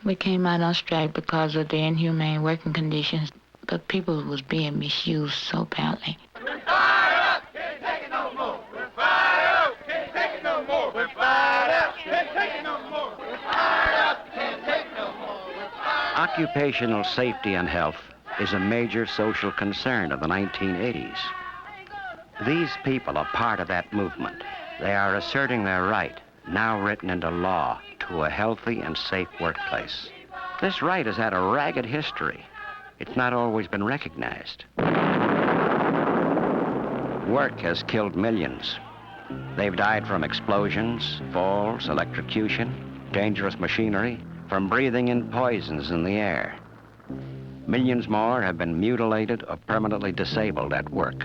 We came out on strike because of the inhumane working conditions. The people was being misused so badly. We're fired up! Can't take it no more! We're fired up! Can't take it no more! We're fired up! Can't take it no more! We're fired up! Can't take it no more! We're fired up! Occupational safety and health is a major social concern of the 1980s. These people are part of that movement. They are asserting their right, now written into law, to a healthy and safe workplace. This right has had a ragged history. It's not always been recognized. Work has killed millions. They've died from explosions, falls, electrocution, dangerous machinery, from breathing in poisons in the air. Millions more have been mutilated or permanently disabled at work.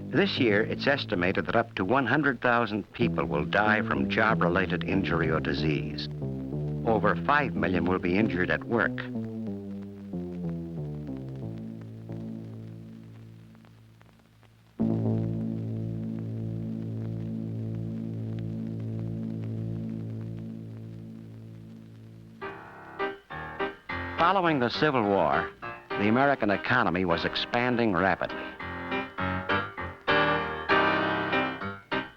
This year, it's estimated that up to 100,000 people will die from job-related injury or disease. Over 5 million will be injured at work. Following the Civil War, the American economy was expanding rapidly.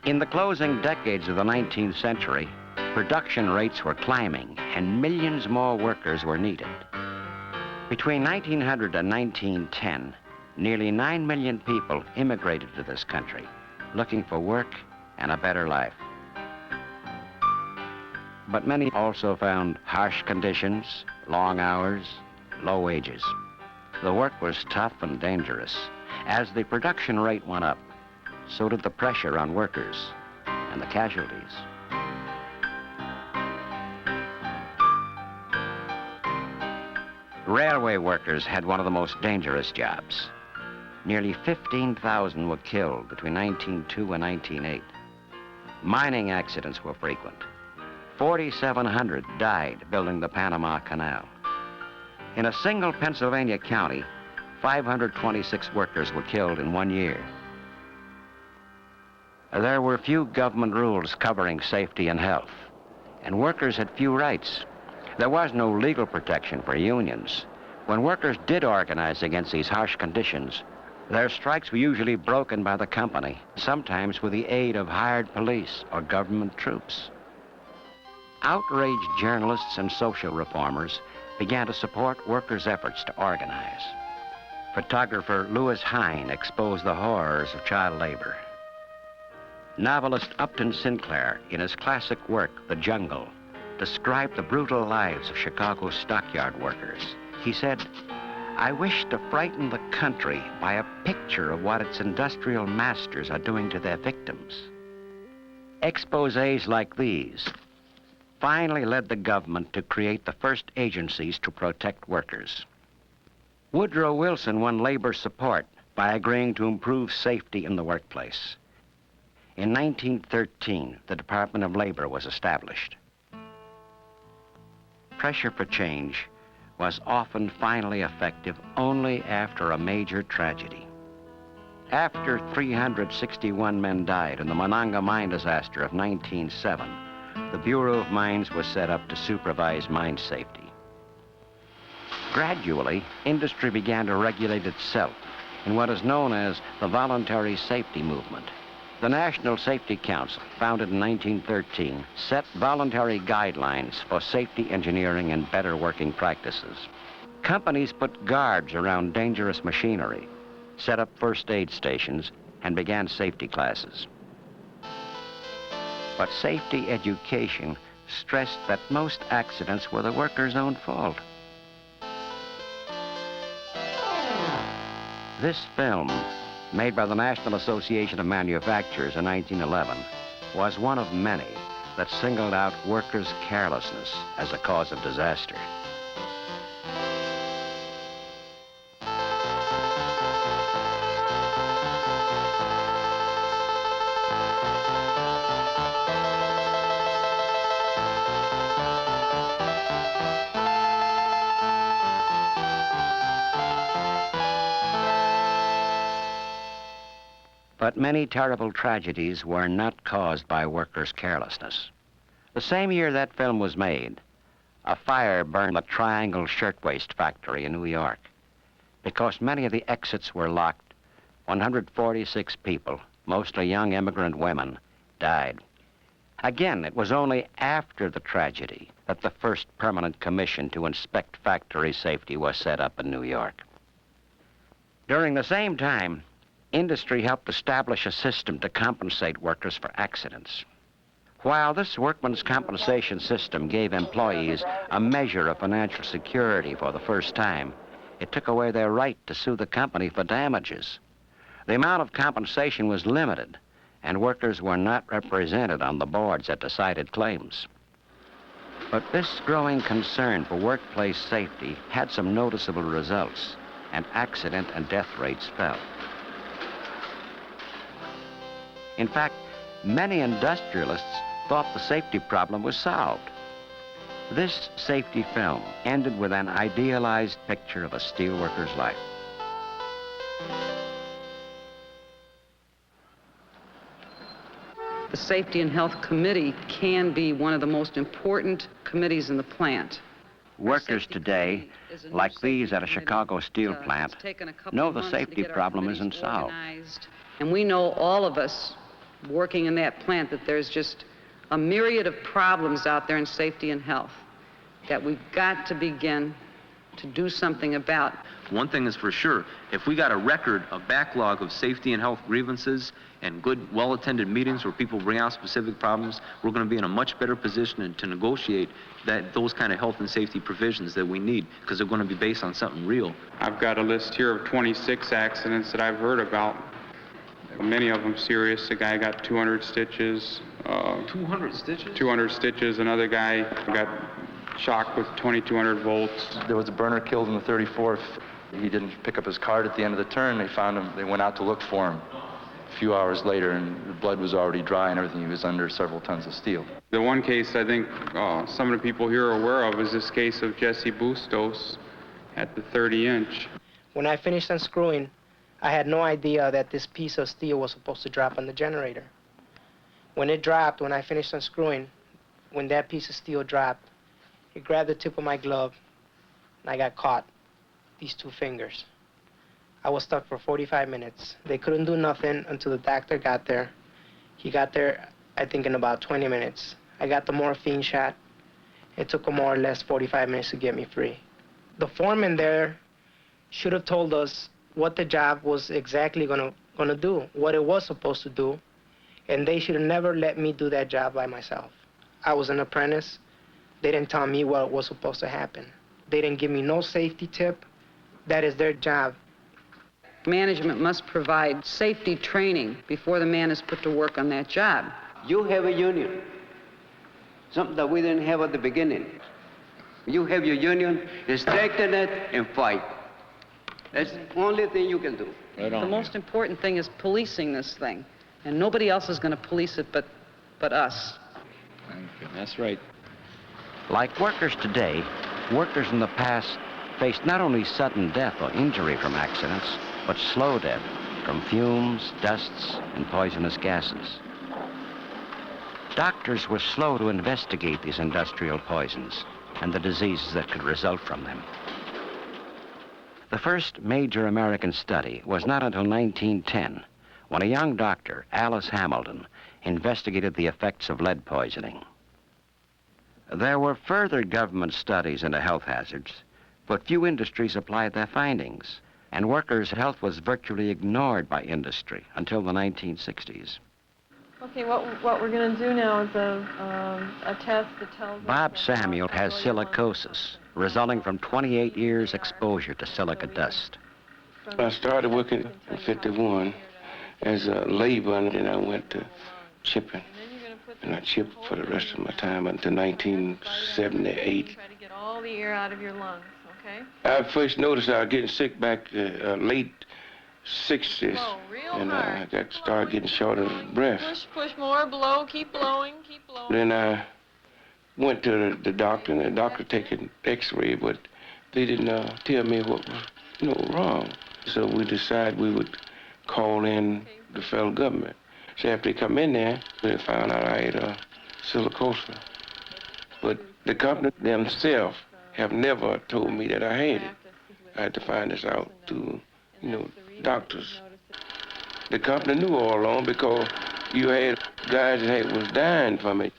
In the closing decades of the 19th century, production rates were climbing and millions more workers were needed. Between 1900 and 1910, nearly 9 million people immigrated to this country, looking for work and a better life. But many also found harsh conditions, long hours, low wages. The work was tough and dangerous. As the production rate went up, so did the pressure on workers and the casualties. Railway workers had one of the most dangerous jobs. Nearly 15,000 were killed between 1902 and 1908. Mining accidents were frequent. 4,700 died building the Panama Canal. In a single Pennsylvania county, 526 workers were killed in 1 year. There were few government rules covering safety and health, and workers had few rights. There was no legal protection for unions. When workers did organize against these harsh conditions, their strikes were usually broken by the company, sometimes with the aid of hired police or government troops. Outraged journalists and social reformers began to support workers' efforts to organize. Photographer Lewis Hine exposed the horrors of child labor. Novelist Upton Sinclair, in his classic work, The Jungle, described the brutal lives of Chicago's stockyard workers. He said, "I wish to frighten the country by a picture of what its industrial masters are doing to their victims." Exposés like these finally led the government to create the first agencies to protect workers. Woodrow Wilson won labor support by agreeing to improve safety in the workplace. In 1913, the Department of Labor was established. Pressure for change was often finally effective only after a major tragedy. After 361 men died in the Monongah mine disaster of 1907, the Bureau of Mines was set up to supervise mine safety. Gradually, industry began to regulate itself in what is known as the voluntary safety movement. The National Safety Council, founded in 1913, set voluntary guidelines for safety engineering and better working practices. Companies put guards around dangerous machinery, set up first aid stations, and began safety classes. But safety education stressed that most accidents were the workers' own fault. This film, made by the National Association of Manufacturers in 1911, was one of many that singled out workers' carelessness as a cause of disaster. But many terrible tragedies were not caused by workers' carelessness. The same year that film was made, a fire burned the Triangle Shirtwaist Factory in New York. Because many of the exits were locked, 146 people, mostly young immigrant women, died. Again, it was only after the tragedy that the first permanent commission to inspect factory safety was set up in New York. During the same time, industry helped establish a system to compensate workers for accidents. While this workman's compensation system gave employees a measure of financial security for the first time, it took away their right to sue the company for damages. The amount of compensation was limited, and workers were not represented on the boards that decided claims. But this growing concern for workplace safety had some noticeable results, and accident and death rates fell. In fact, many industrialists thought the safety problem was solved. This safety film ended with an idealized picture of a steelworker's life. The Safety and Health Committee can be one of the most important committees in the plant. Workers today, like these at a Chicago steel plant, know the safety problem isn't solved. And we know, all of us working in that plant, that there's just a myriad of problems out there in safety and health that we've got to begin to do something about. One thing is for sure, if we got a backlog of safety and health grievances and good, well-attended meetings where people bring out specific problems, we're going to be in a much better position to negotiate those kind of health and safety provisions that we need, because they're going to be based on something real. I've got a list here of 26 accidents that I've heard about. Many of them serious. The guy got 200 stitches. 200 stitches? 200 stitches. Another guy got shocked with 2200 volts. There was a burner killed in the 34th. He didn't pick up his card at the end of the turn. They found him. They went out to look for him a few hours later, and the blood was already dry and everything. He was under several tons of steel. The one case I think some of the people here are aware of is this case of Jesse Bustos at the 30-inch. When I finished unscrewing, I had no idea that this piece of steel was supposed to drop on the generator. When it dropped, when I finished unscrewing, when that piece of steel dropped, it grabbed the tip of my glove, and I got caught, these two fingers. I was stuck for 45 minutes. They couldn't do nothing until the doctor got there. He got there, I think, in about 20 minutes. I got the morphine shot. It took him more or less 45 minutes to get me free. The foreman there should have told us what the job was exactly gonna do, what it was supposed to do, and they should have never let me do that job by myself. I was an apprentice. They didn't tell me what was supposed to happen. They didn't give me no safety tip. That is their job. Management must provide safety training before the man is put to work on that job. You have a union, something that we didn't have at the beginning. You have your union, strengthen it and fight. That's the only thing you can do. The most important thing is policing this thing, and nobody else is going to police it but us. That's right. Like workers today, workers in the past faced not only sudden death or injury from accidents, but slow death from fumes, dusts, and poisonous gases. Doctors were slow to investigate these industrial poisons and the diseases that could result from them. The first major American study was not until 1910, when a young doctor, Alice Hamilton, investigated the effects of lead poisoning. There were further government studies into health hazards, but few industries applied their findings, and workers' health was virtually ignored by industry until the 1960s. Okay, what we're going to do now is a test that tells Bob us... Samuel has silicosis, resulting from 28 years exposure to silica dust. I started working in 51 as a labor, and then I went to chipping. And I chipped for the rest of my time until 1978. Try to get all the air out of your lungs, okay? I first noticed I was getting sick back late 60s. Blow real and hard. I started getting short of breath. Push more, blow, keep blowing, keep blowing. Then I went to the doctor, and the doctor taking x-ray, but they didn't tell me what was wrong. So we decided we would call in the federal government. So after they come in there, they found out I had silicosis. But the company themselves have never told me that I had it. I had to find this out through, doctors. The company knew all along because you had guys that was dying from it.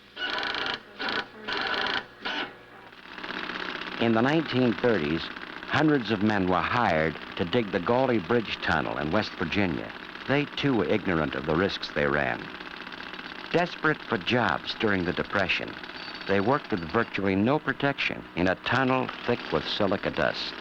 In the 1930s, hundreds of men were hired to dig the Gauley Bridge Tunnel in West Virginia. They, too, were ignorant of the risks they ran. Desperate for jobs during the Depression, they worked with virtually no protection in a tunnel thick with silica dust.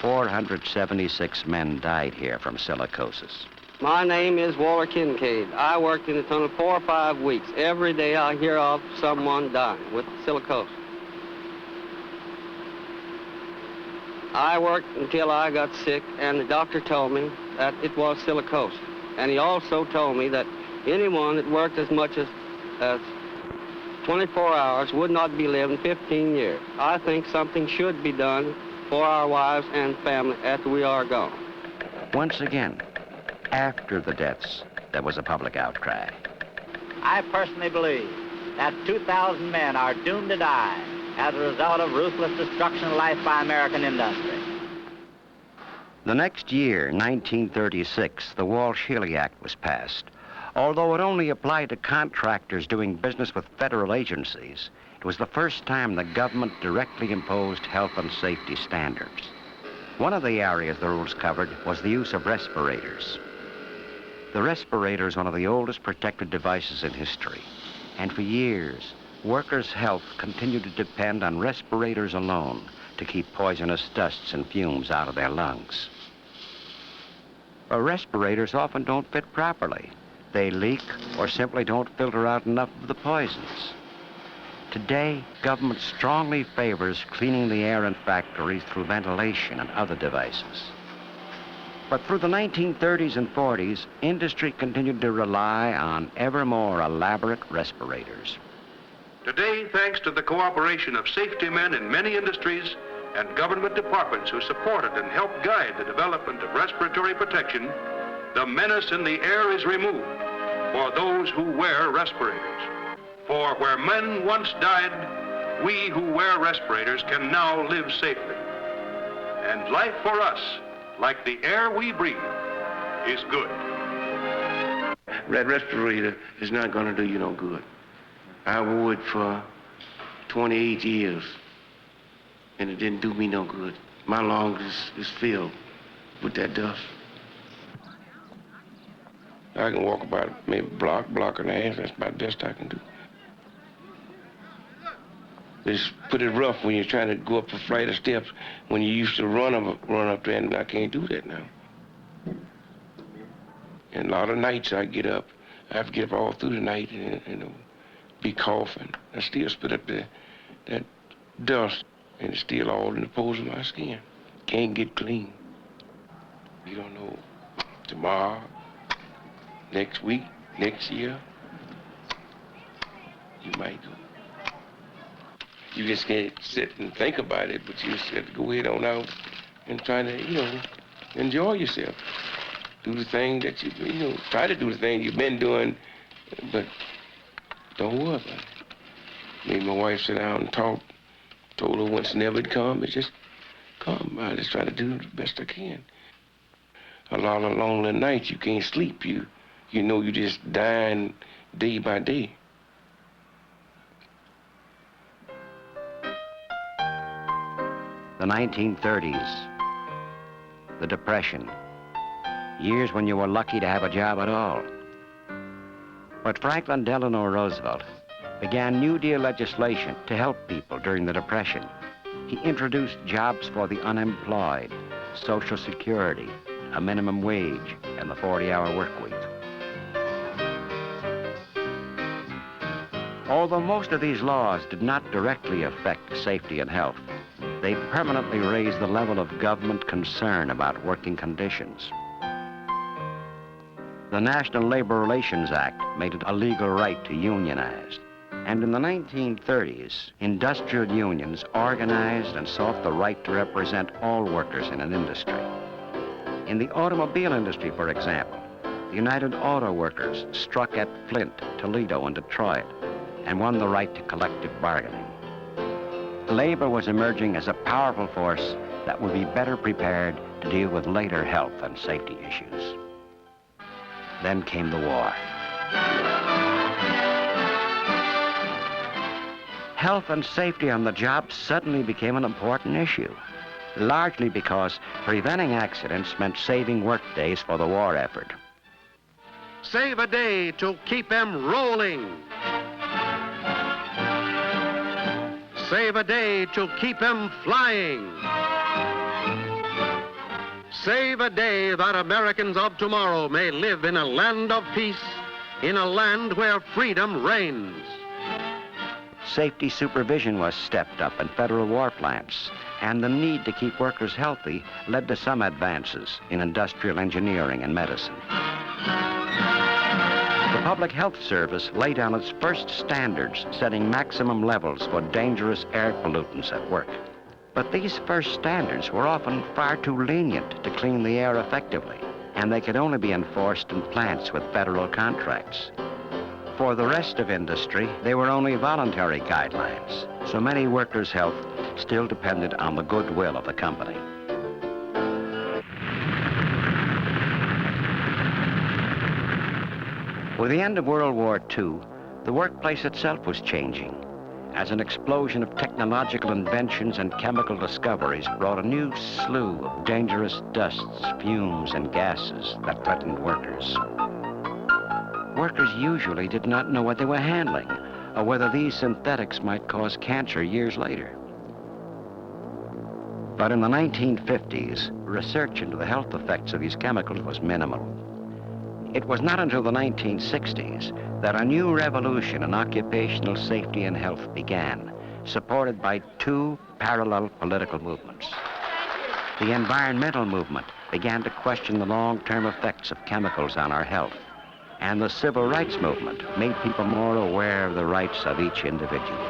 476 men died here from silicosis. My name is Walter Kincaid. I worked in the tunnel 4 or 5 weeks. Every day I hear of someone dying with silicosis. I worked until I got sick, and the doctor told me that it was silicosis. And he also told me that anyone that worked as much as 24 hours would not be living 15 years. I think something should be done for our wives and family after we are gone. Once again, after the deaths, there was a public outcry. I personally believe that 2,000 men are doomed to die as a result of ruthless destruction of life by American industry. The next year, 1936, the Walsh-Healy Act was passed. Although it only applied to contractors doing business with federal agencies, it was the first time the government directly imposed health and safety standards. One of the areas the rules covered was the use of respirators. The respirator is one of the oldest protective devices in history, and for years, workers' health continued to depend on respirators alone to keep poisonous dusts and fumes out of their lungs. But respirators often don't fit properly. They leak or simply don't filter out enough of the poisons. Today, government strongly favors cleaning the air in factories through ventilation and other devices. But through the 1930s and 40s, industry continued to rely on ever more elaborate respirators. Today, thanks to the cooperation of safety men in many industries and government departments who supported and helped guide the development of respiratory protection, the menace in the air is removed for those who wear respirators. For where men once died, we who wear respirators can now live safely. And life for us, like the air we breathe, is good. That respirator is not going to do you no good. I wore it for 28 years, and it didn't do me no good. My lungs is filled with that dust. I can walk about maybe block and a half. That's about the best I can do. It's pretty rough when you're trying to go up a flight of steps when you used to run up there, and I can't do that now. And a lot of nights I get up. I have to get up all through the night and be coughing. I still spit up that dust, and it's still all in the pores of my skin. Can't get clean. You don't know tomorrow, next week, next year, you might go. You just can't sit and think about it, but you just have to go ahead on out and try to, enjoy yourself. Do the thing that try to do the thing you've been doing, but don't worry about it. Made my wife sit down and talk. Told her once never it'd come, it just come. I just try to do the best I can. A lot of lonely nights, you can't sleep. You know you're just dying day by day. The 1930s, the Depression, years when you were lucky to have a job at all. But Franklin Delano Roosevelt began New Deal legislation to help people during the Depression. He introduced jobs for the unemployed, Social Security, a minimum wage, and the 40-hour work week. Although most of these laws did not directly affect safety and health, they permanently raised the level of government concern about working conditions. The National Labor Relations Act made it a legal right to unionize. And in the 1930s, industrial unions organized and sought the right to represent all workers in an industry. In the automobile industry, for example, the United Auto Workers struck at Flint, Toledo, and Detroit, and won the right to collective bargaining. labor was emerging as a powerful force that would be better prepared to deal with later health and safety issues. Then came the war. Health and safety on the job suddenly became an important issue, largely because preventing accidents meant saving work days for the war effort. Save a day to keep them rolling. Save a day to keep them flying. Save a day that Americans of tomorrow may live in a land of peace, in a land where freedom reigns. Safety supervision was stepped up in federal war plants, and the need to keep workers healthy led to some advances in industrial engineering and medicine. The Public Health Service laid down its first standards, setting maximum levels for dangerous air pollutants at work. But these first standards were often far too lenient to clean the air effectively, and they could only be enforced in plants with federal contracts. For the rest of industry, they were only voluntary guidelines, so many workers' health still depended on the goodwill of the company. With the end of World War II, the workplace itself was changing, as an explosion of technological inventions and chemical discoveries brought a new slew of dangerous dusts, fumes, and gases that threatened workers. Workers usually did not know what they were handling, or whether these synthetics might cause cancer years later. But in the 1950s, research into the health effects of these chemicals was minimal. It was not until the 1960s that a new revolution in occupational safety and health began, supported by two parallel political movements. The environmental movement began to question the long-term effects of chemicals on our health, and the civil rights movement made people more aware of the rights of each individual.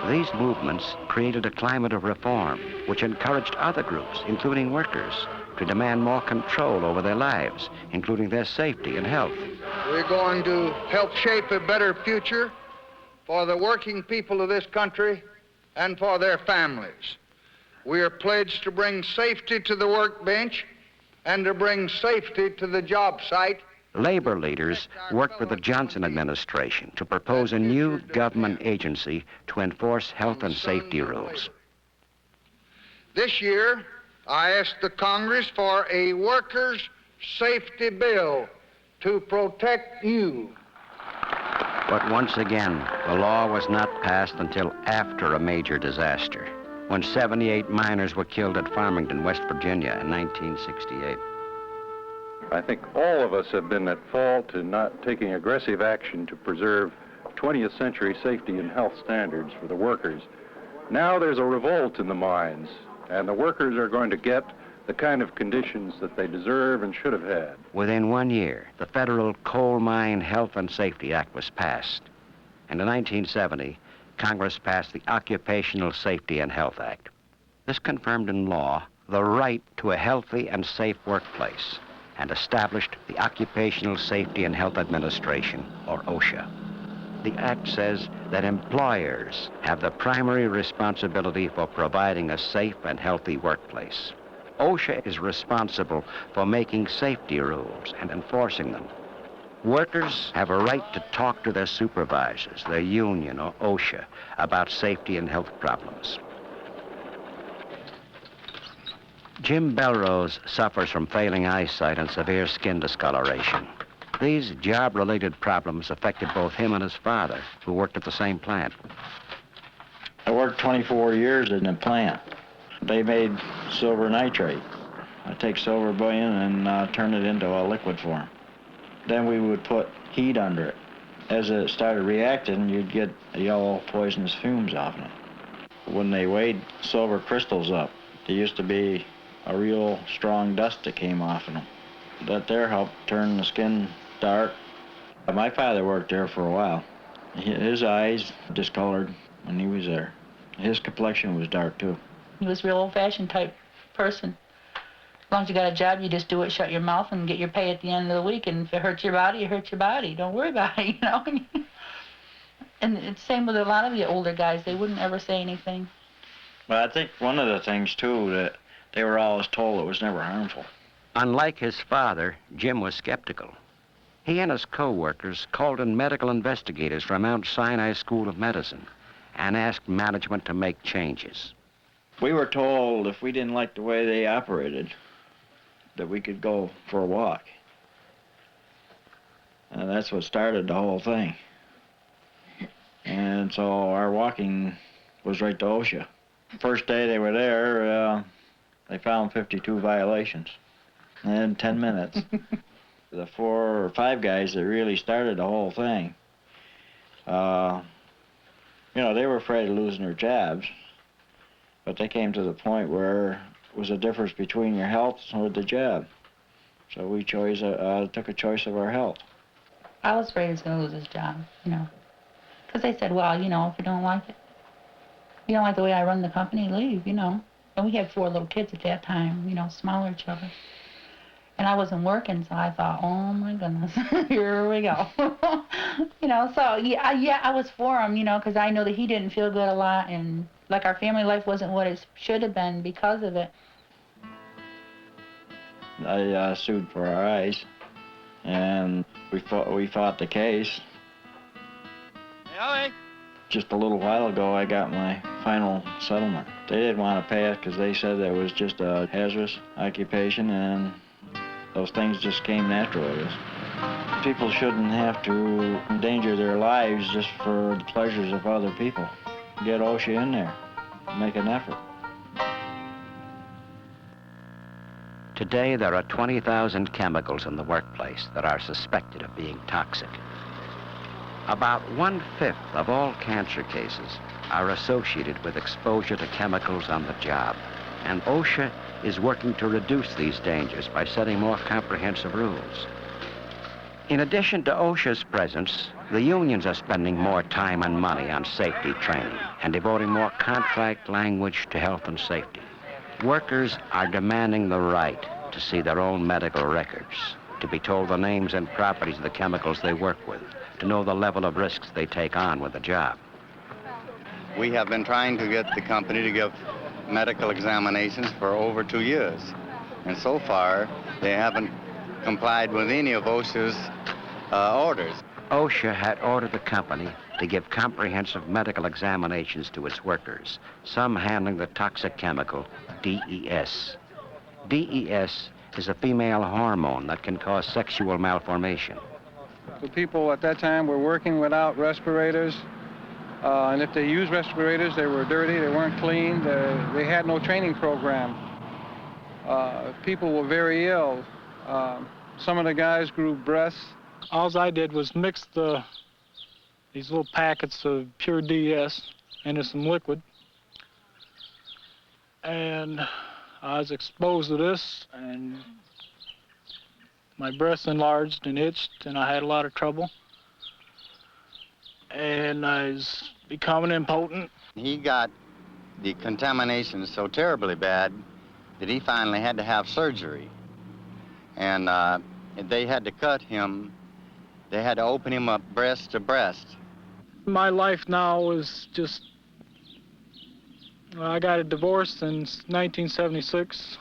These movements created a climate of reform which encouraged other groups, including workers, to demand more control over their lives, including their safety and health. We're going to help shape a better future for the working people of this country and for their families. We are pledged to bring safety to the workbench and to bring safety to the job site. Labor leaders worked with the Johnson administration to propose a new government agency to enforce health and safety rules. This year, I asked the Congress for a workers' safety bill to protect you. But once again, the law was not passed until after a major disaster, when 78 miners were killed at Farmington, West Virginia in 1968. I think all of us have been at fault in not taking aggressive action to preserve 20th century safety and health standards for the workers. Now there's a revolt in the mines, and the workers are going to get the kind of conditions that they deserve and should have had. Within 1 year, the Federal Coal Mine Health and Safety Act was passed. And in 1970, Congress passed the Occupational Safety and Health Act. This confirmed in law the right to a healthy and safe workplace and established the Occupational Safety and Health Administration, or OSHA. The Act says that employers have the primary responsibility for providing a safe and healthy workplace. OSHA is responsible for making safety rules and enforcing them. Workers have a right to talk to their supervisors, their union, or OSHA, about safety and health problems. Jim Belrose suffers from failing eyesight and severe skin discoloration. These job-related problems affected both him and his father, who worked at the same plant. I worked 24 years in the plant. They made silver nitrate. I take silver bullion and turn it into a liquid form. Then we would put heat under it. As it started reacting, you'd get yellow poisonous fumes off it. When they weighed silver crystals up, there used to be a real strong dust that came off of them. That there helped turn the skin dark. My father worked there for a while. His eyes discolored when he was there. His complexion was dark too. He was a real old-fashioned type person. As long as you got a job, you just do it, shut your mouth, and get your pay at the end of the week. And if it hurts your body, it hurts your body. Don't worry about it, you know. And it's the same with a lot of the older guys. They wouldn't ever say anything. But I think one of the things, too, that they were always told it was never harmful. Unlike his father, Jim was skeptical. He and his co-workers called in medical investigators from Mount Sinai School of Medicine and asked management to make changes. We were told if we didn't like the way they operated, that we could go for a walk. And that's what started the whole thing. And so our walking was right to OSHA. First day they were there, they found 52 violations in 10 minutes. The 4 or 5 guys that really started the whole thing, you know, they were afraid of losing their jobs, but they came to the point where it was a difference between your health or the job. So we took a choice of our health. I was afraid he was going to lose his job, you know, because they said, well, you know, if you don't like it, you don't like the way I run the company, leave, you know. And we had 4 little kids at that time, you know, smaller children. And I wasn't working, so I thought, oh my goodness, here we go. You know, so yeah, I was for him, you know, because I know that he didn't feel good a lot, and like our family life wasn't what it should have been because of it. I sued for our eyes, and we fought the case. Hey, Just a little while ago, I got my final settlement. They didn't want to pay it because they said that it was just a hazardous occupation, and those things just came naturally. People shouldn't have to endanger their lives just for the pleasures of other people. Get OSHA in there, make an effort. Today, there are 20,000 chemicals in the workplace that are suspected of being toxic. About 1/5 of all cancer cases are associated with exposure to chemicals on the job, and OSHA is working to reduce these dangers by setting more comprehensive rules. In addition to OSHA's presence, the unions are spending more time and money on safety training and devoting more contract language to health and safety. Workers are demanding the right to see their own medical records, to be told the names and properties of the chemicals they work with, to know the level of risks they take on with the job. We have been trying to get the company to give medical examinations for over 2 years. And so far, they haven't complied with any of OSHA's orders. OSHA had ordered the company to give comprehensive medical examinations to its workers, some handling the toxic chemical DES. DES is a female hormone that can cause sexual malformation. The people at that time were working without respirators. And if they used respirators, they were dirty, they weren't clean, they had no training program. People were very ill. Some of the guys grew breasts. All I did was mix these little packets of pure DS into some liquid. And I was exposed to this, and my breasts enlarged and itched, and I had a lot of trouble. And I was becoming impotent. He got the contamination so terribly bad that he finally had to have surgery. And they had to cut him. They had to open him up breast to breast. My life now is just, I got a divorce in 1976.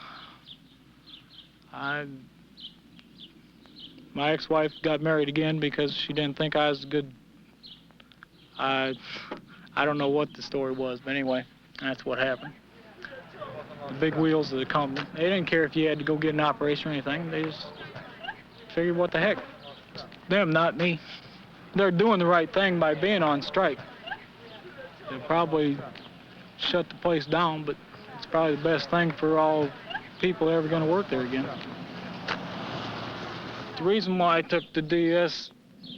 My ex-wife got married again because she didn't think I was a good, I don't know what the story was, but anyway, that's what happened. The big wheels of the company, they didn't care if you had to go get an operation or anything. They just figured, what the heck? It's them, not me. They're doing the right thing by being on strike. They'll probably shut the place down, but it's probably the best thing for all people ever going to work there again. The reason why I took the DS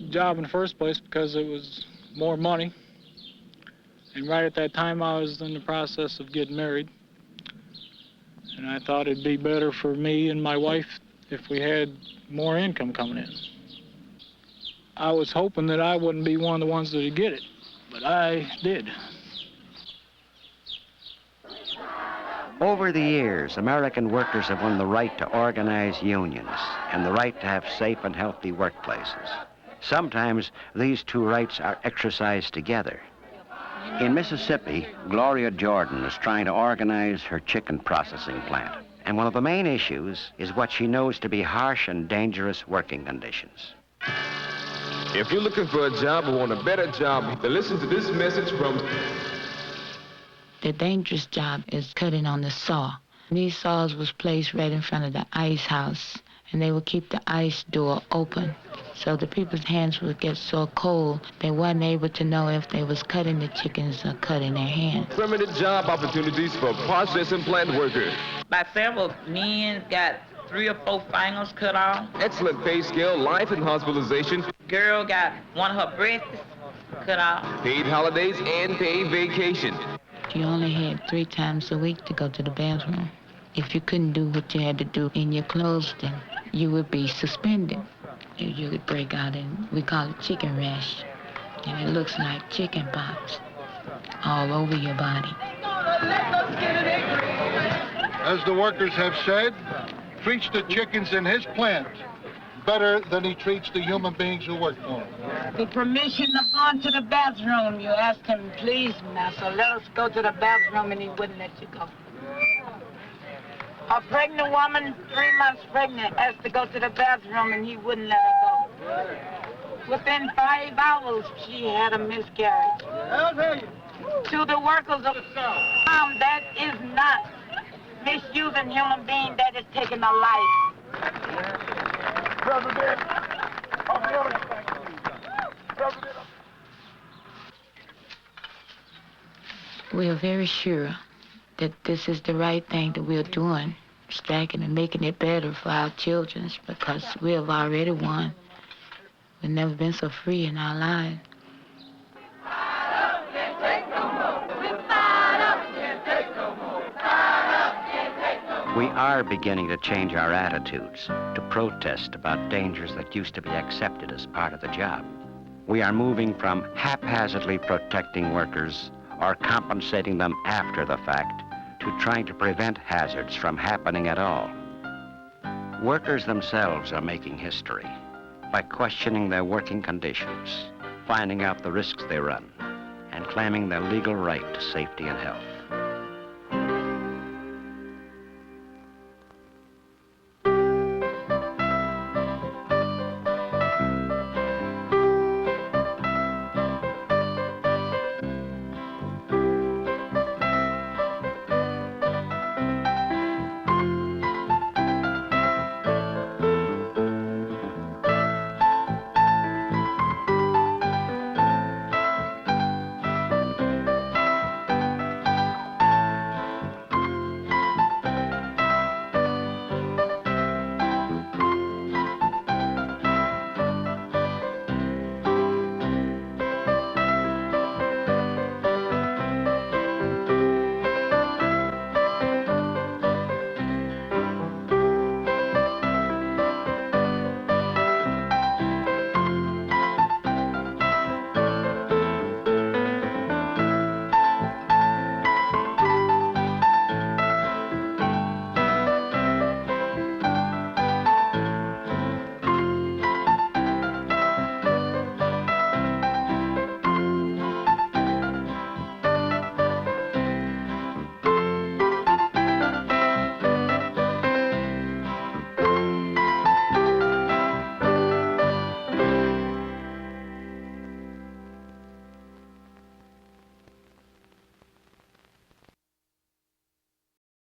job in the first place because it was more money. And right at that time, I was in the process of getting married. And I thought it'd be better for me and my wife if we had more income coming in. I was hoping that I wouldn't be one of the ones that would get it, but I did. Over the years, American workers have won the right to organize unions and the right to have safe and healthy workplaces. Sometimes these two rights are exercised together. In Mississippi, Gloria Jordan is trying to organize her chicken processing plant. And one of the main issues is what she knows to be harsh and dangerous working conditions. If you're looking for a job or want a better job, then listen to this message from... The dangerous job is cutting on the saw. These saws was placed right in front of the ice house, and they would keep the ice door open. So the people's hands would get so cold, they weren't able to know if they was cutting the chickens or cutting their hands. Permanent job opportunities for processing plant workers. By several men got 3 or 4 fingers cut off. Excellent pay scale, life and hospitalization. Girl got one of her breasts cut off. Paid holidays and paid vacation. You only had 3 times a week to go to the bathroom. If you couldn't do what you had to do in your clothes, then you would be suspended. You would break out in, we call it chicken rash. And it looks like chicken pox all over your body. As the workers have said, treats the chickens in his plant better than he treats the human beings who work for him. The permission of going to the bathroom, you asked him, please, master, let us go to the bathroom, and he wouldn't let you go. A pregnant woman, 3 months pregnant, asked to go to the bathroom, and he wouldn't let her go. Within 5 hours, she had a miscarriage. To the workers of the farm, that is not misusing human being, that is taking a life. We are very sure that this is the right thing that we're doing, striking and making it better for our children, because we have already won. We've never been so free in our lives. We are beginning to change our attitudes, to protest about dangers that used to be accepted as part of the job. We are moving from haphazardly protecting workers or compensating them after the fact to trying to prevent hazards from happening at all. Workers themselves are making history by questioning their working conditions, finding out the risks they run, and claiming their legal right to safety and health.